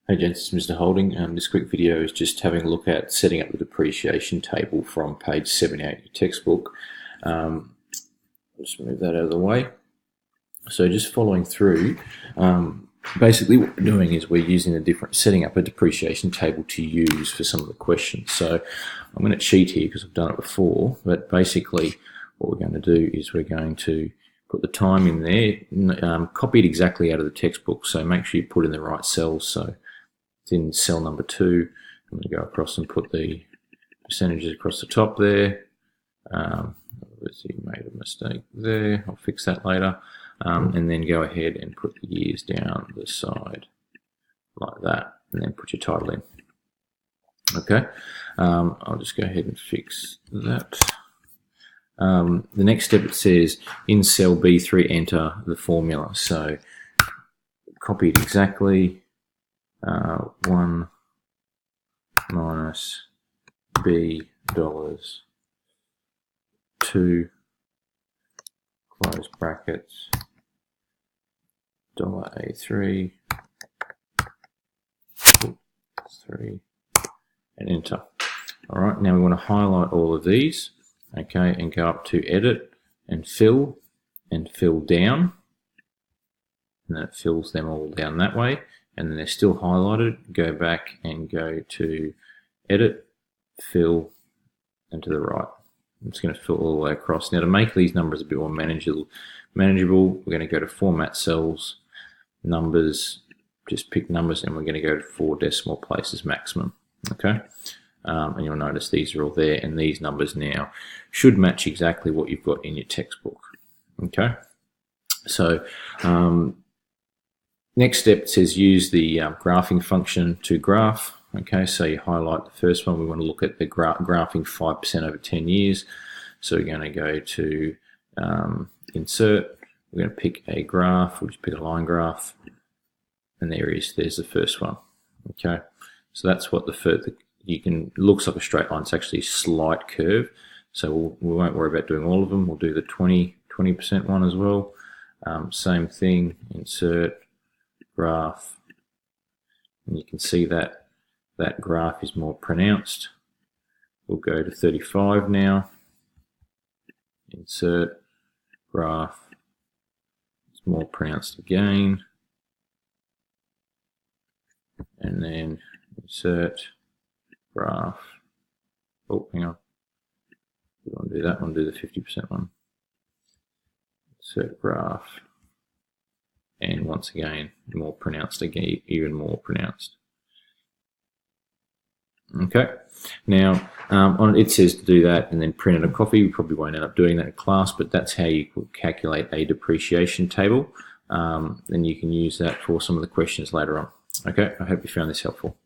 Hey gents, it's Mr. Holding. This quick video is just having a look at setting up the depreciation table from page 78 of your textbook. Just move that out of the way. So just following through, basically what we're doing is we're using setting up a depreciation table to use for some of the questions. So I'm going to cheat here because I've done it before, but basically what we're going to do is we're going to put the time in there, copy it exactly out of the textbook, so make sure you put in the right cells. So it's in cell number 2. I'm going to go across and put the percentages across the top there. Obviously made a mistake there, I'll fix that later. And then go ahead and put the years down the side like that, and then put your title in. Okay, I'll just go ahead and fix that. The next step, it says in cell B3 enter the formula. So copy it exactly. 1 minus B dollars 2 close brackets $A3 3 and enter. All right, now we want to highlight all of these, okay, and go up to edit and fill down, and then it fills them all down that way, and then they're still highlighted. Go back and go to edit, fill, and to the right. I'm just going to fill all the way across. Now to make these numbers a bit more manageable, we're going to go to format cells, numbers, just pick numbers, and we're going to go to 4 decimal places maximum. Okay, and you'll notice these are all there, and these numbers now should match exactly what you've got in your textbook. Okay, so next step says use the graphing function to graph. Okay, so you highlight the first one. We want to look at the graphing 5% over 10 years. So we're going to go to insert. We're going to pick a graph. We'll just pick a line graph. And there it is. There's the first one. Okay, so that's what looks like a straight line. It's actually a slight curve. So we won't worry about doing all of them. We'll do the 20% one as well. Same thing, insert, graph. And you can see that graph is more pronounced. We'll go to 35 now. Insert, graph. It's more pronounced again. And then insert, graph. Oh, hang on. We want to do that one, do the 50% one. Insert graph. And once again, more pronounced again, even more pronounced. Okay, now it says to do that and then print out a copy. We probably won't end up doing that in class, but that's how you calculate a depreciation table. Then you can use that for some of the questions later on. Okay, I hope you found this helpful.